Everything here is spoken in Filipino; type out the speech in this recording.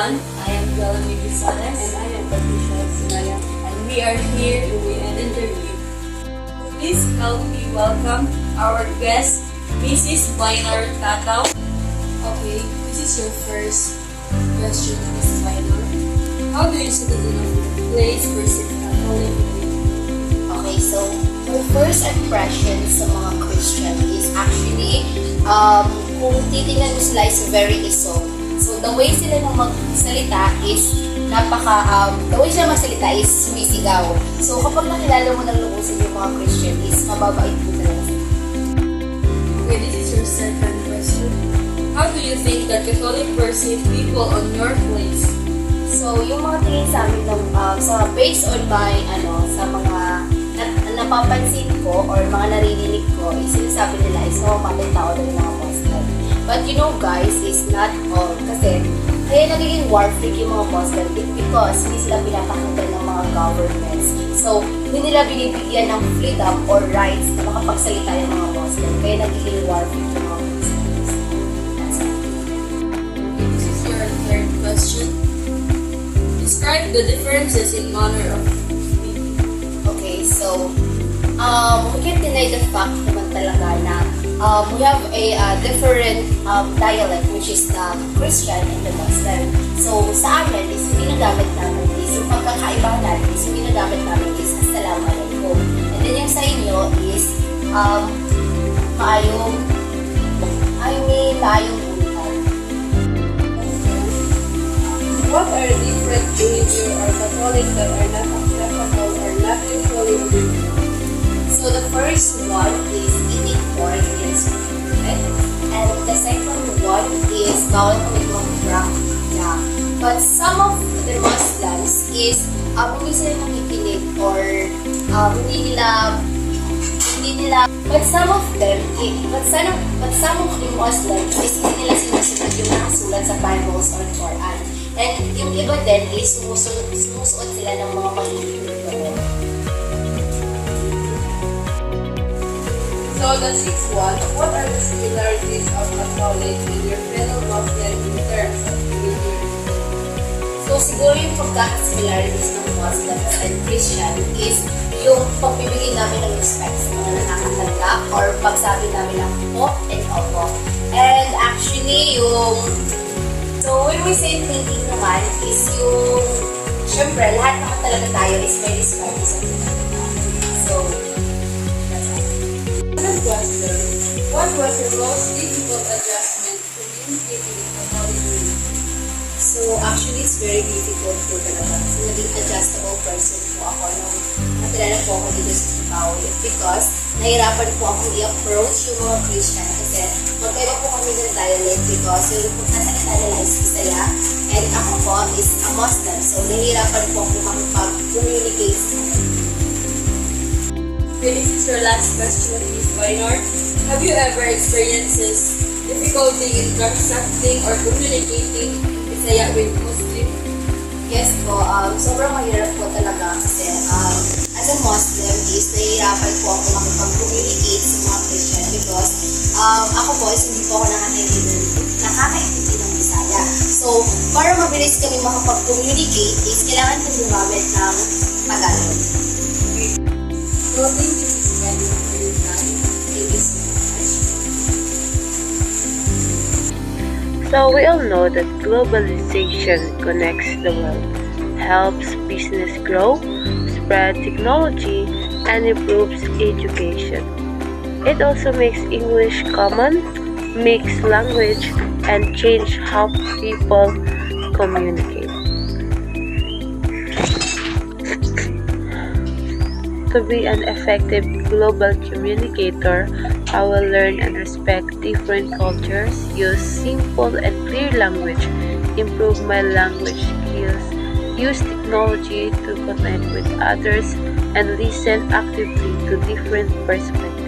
everyone. I am Bellamy Gonzalez. And I am Patricia Sinaya. And we are here doing an interview. Please help me welcome our guest, Mrs. Minor Tataw. Okay, this is your first question, Ms. Minor. How do you citizen of your place perceive Catholic faith? Okay, so my first impression sa mga Christian is actually, kung titingnan mo sila is very iso. So the way sila na magsalita is the way sila magsalita is sumisigaw. So kapag nakilala mo ng lubusan yung mga Christian is mababait po talaga sila. Okay, this is your second question. How do you think that Catholic perceive people on your place? So yung mga tingin sa amin ng, based on my, sa mga napapansin ko or mga naririnig ko, is sinasabi nila is mamamatay tao daw yung mga Muslim. But you know guys, it's not all. Kasi kaya nagiging war freak yung mga Muslim because hindi sila pinapakinggan ng mga governments. So hindi nila binibigyan ng freedom or rights na makapagsalita yung mga Muslim. Kaya nagiging war freak yung mga Muslims. That's it. Okay, this is your third question. Describe the differences in manner of speaking. Okay, so we can't deny the fact naman talaga na we have a different dialect, which is the Christian and the Muslim. So sa amin is yung ginagamit namin is yung pagkakaibahan natin is yung ginagamit namin is Assalamualaikum. And then yung sa inyo is maayong buhay. What are different behavior or Catholic that are not acceptable or not usually agreed? So the first one is eating pork in secret, and the second one is bawal kami mag-prank. Yeah. But some of the Muslims is hindi sila nakikinig or hindi nila but some of the Muslims is hindi nila sinusunod yung nakasulat sa Bibles or Quran. And yung iba din is sumusuot sila ng mga pag-ibig. So the sixth one, what are the similarities of Catholic with your fellow Muslim in terms of behavior? So siguro yung pagkakasimilarities ng Muslims and Christian is yung pagbibigay namin ng respect sa mga nakakatanda or pagsabi namin ng po and opo. And actually so when we say thinking naman is yung, syempre lahat naman talaga tayo is may respect sa mga. So, that's all. Second question, what was your most difficult adjustment communicating with Catholic faith? So actually it's very difficult po talaga. So naging adjustable person po ako nung nakilala po ako dito sa Zimbabwe because nahirapan po akong i-approach yung mga Christian kasi magkaiba po kami ng dialect because yung pagsasalita nila is Bisaya and ako po is a Muslim. So nahirapan po ako makipag-communicate sa kanila. Okay, this is your last question, Ms. Minor. Have you ever experienced difficulty in transacting or communicating Bisaya with Muslim? Yes po, sobrang mahirap po talaga kasi as a Muslim is nahihirapan po ako makipag-communicate sa mga Christian because ako po is hindi po ako nakakaintindi ng Bisaya. So, para mabilis kami makapag-communicate is kailangan ko gumamit ng Tagalog. So, thank you, Ms. Minor, for your time. Thank you so much. So we all know that globalization connects the world, helps business grow, spread technology, and improves education. It also makes English common, mix language, and change how people communicate. To be an effective global communicator, I will learn and respect different cultures, use simple and clear language, improve my language skills, use technology to connect with others, and listen actively to different perspectives.